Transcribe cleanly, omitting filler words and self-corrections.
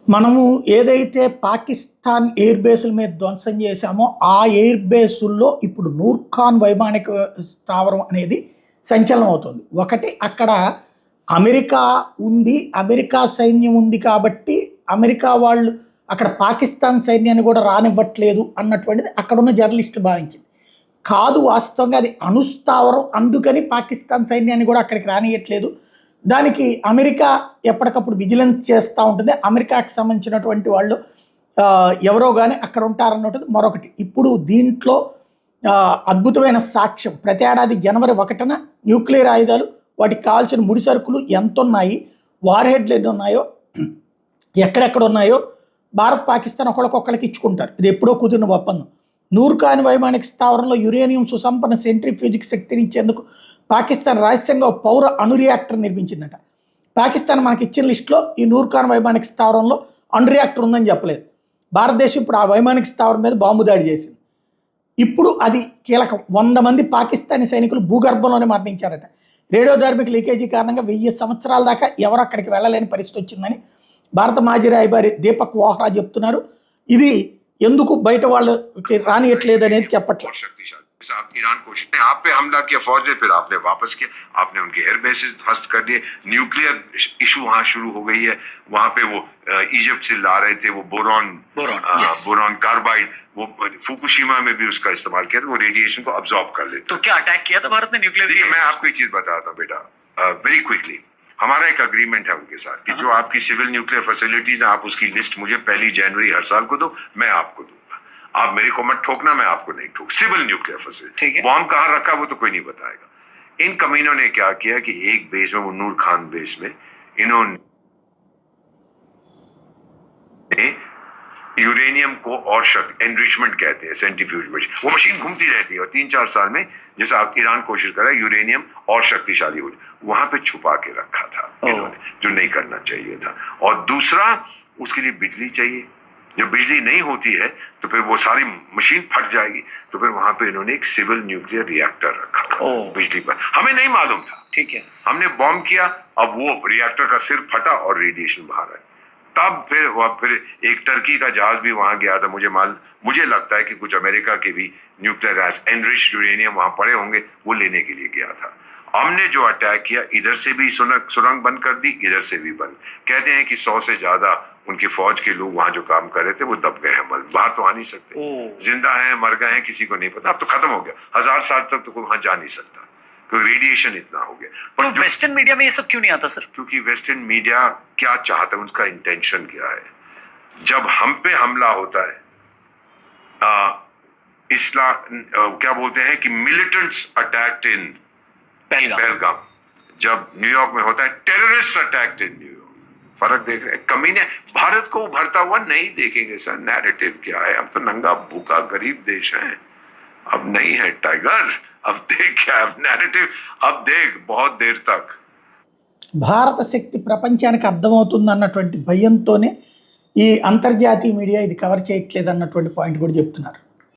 మనము ఏదైతే పాకిస్తాన్ ఎయిర్ బేసుల మీద ధ్వంసం చేశామో ఆ ఎయిర్ బేసుల్లో ఇప్పుడు నూర్ఖాన్ వైమానిక స్థావరం అనేది సంచలనం అవుతుంది. ఒకటి అక్కడ అమెరికా ఉంది, అమెరికా సైన్యం ఉంది కాబట్టి అమెరికా వాళ్ళు అక్కడ పాకిస్తాన్ సైన్యాన్ని కూడా రానివ్వట్లేదు అన్నటువంటిది అక్కడున్న జర్నలిస్టులు భావించింది. కాదు, వాస్తవంగా అది అణుస్థావరం, అందుకని పాకిస్తాన్ సైన్యాన్ని కూడా అక్కడికి రానియట్లేదు. దానికి అమెరికా ఎప్పటికప్పుడు విజిలెన్స్ చేస్తూ ఉంటుంది. అమెరికాకి సంబంధించినటువంటి వాళ్ళు ఎవరో కానీ అక్కడ ఉంటారన్నట్టు మరొకటి. ఇప్పుడు దీంట్లో అద్భుతమైన సాక్ష్యం, ప్రతి ఏడాది జనవరి 1న న్యూక్లియర్ ఆయుధాలు, వాటికి కావాల్సిన ముడి సరుకులు ఎంత ఉన్నాయి, వార్ హెడ్లు ఎన్ని ఉన్నాయో, ఎక్కడెక్కడ ఉన్నాయో భారత్ పాకిస్తాన్ ఒకరికొకరికి ఇచ్చుకుంటారు. ఇది ఎప్పుడో కుదిరిన ఒప్పందం. నూర్ఖాన్ వైమానిక స్థావరంలో యురేనియం సుసంపన్న సెంట్రిఫ్యూజ్కి శక్తినిచ్చేందుకు పాకిస్తాన్ రహస్యంగా పౌర అణు రియాక్టర్ నిర్మించిందట. పాకిస్తాన్ మనకి ఇచ్చిన లిస్టులో ఈ నూర్ఖాన్ వైమానిక స్థావరంలో అణు రియాక్టర్ ఉందని చెప్పలేదు. భారతదేశం ఇప్పుడు ఆ వైమానిక స్థావరం మీద బాంబు దాడి చేసింది. ఇప్పుడు అది కీలకం. 100 మంది పాకిస్తానీ సైనికులు భూగర్భంలోనే మరణించారట. రేడియో ధార్మిక లీకేజీ కారణంగా 1000 సంవత్సరాల దాకా ఎవరు అక్కడికి వెళ్ళలేని పరిస్థితి వచ్చిందని భారత మాజీ రాయబారి దీపక్ వోహ్రా చెప్తున్నారు. ఇది ఎందుకు బయట వాళ్ళకి రానియట్లేదు అనేది చెప్పట్లేదు. ईरान कोशिश ने आप पे हमला किया फौज ने, फिर आपने वापस किया, आपने उनके एयर बेसिस ध्वस्त कर दिए, न्यूक्लियर इशू वहां शुरू हो गई है। वहां पे वो इजिप्ट से ला रहे थे वो बोरॉन कार्बाइड, वो फुकुशिमा में भी उसका इस्तेमाल किया था, वो रेडिएशन को अब्सॉर्ब कर लेते। तो क्या अटैक किया था भारत ने न्यूक्लियर? मैं आपको एक चीज बताता हूँ बेटा, वेरी क्विकली। हमारा एक अग्रीमेंट है उनके साथ कि जो आपकी सिविल न्यूक्लियर फैसिलिटीज है, आप उसकी लिस्ट मुझे 1 जनवरी हर साल को दो, मैं आपको दूंगा। आप मेरे को मत ठोकना, मैं आपको नहीं ठोक। सिविल न्यूक्लियर फैसिलिटी, बॉम्ब कहाँ रखा वो तो कोई नहीं बताएगा। इन कमीनों ने क्या किया कि एक बेस में, वो नूर खान बेस में, इन्होंने यूरेनियम को और शक्ति, एनरिचमेंट कहते हैं, सेंट्रीफ्यूज मशीन, वो मशीन घूमती रहती है और 3-4 साल में, जैसे आप ईरान कोशिश कर रहा है यूरेनियम और शक्तिशाली हो, वहां पे छुपा के रखा था इन्होंने, जो नहीं करना चाहिए था। और दूसरा, उसके लिए बिजली चाहिए। जब बिजली नहीं होती है तो फिर वो सारी मशीन फट जाएगी, तो फिर वहां पे इन्होंने एक सिविल न्यूक्लियर रिएक्टर रखा बिजली पर। हमें नहीं मालूम था, ठीक है, हमने बॉम्ब किया, अब वो रिएक्टर का सिर फटा और रेडिएशन बाहर आया। तब फिर एक टर्की का जहाज भी वहां गया था। मुझे लगता है कि कुछ अमेरिका के भी न्यूक्लियर एनरिच्ड यूरेनियम वहां पड़े होंगे, वो लेने के लिए गया था। हमने जो अटैक किया, इधर से भी सुरंग बंद कर दी, इधर से भी बंद। कहते हैं कि 100 से ज्यादा उनकी फौज के लोग वहां जो काम कर रहे थे वो दब गए हैं, बाहर तो आ नहीं सकते, जिंदा हैं मर गए हैं किसी को नहीं पता। अब तो खत्म हो गया, 1000 साल तक तो कोई वहां जा नहीं सकता, क्योंकि रेडिएशन इतना हो गया। पर तो वेस्टर्न मीडिया में ये सब क्यों नहीं आता सर? क्योंकि वेस्टर्न मीडिया क्या चाहता है, उसका इंटेंशन क्या है। जब हम पे हमला होता है, क्या बोलते हैं कि मिलिटेंट्स अटैक्ड इन पहलगाम, जब न्यूयॉर्क में होता है टेररिस्ट अटैक्ड इन न्यूयॉर्क, फर्क देख रहे हैं। कमीने भारत को उभरता हुआ नहीं देखेंगे सर। नैरेटिव क्या है, अब तो नंगा भूखा गरीब देश है, अब नहीं है टाइगर, अब देख क्या है नैरेटिव, अब देख बहुत देर तक। భారత శక్తి ప్రపంచానికి అర్థమవుతుంది అన్నటువంటి భయంతోనే ఈ అంతర్జాతీయ మీడియా ఇది కవర్ చేయట్లేదు అన్నటువంటి పాయింట్ కూడా చెప్తున్నారు.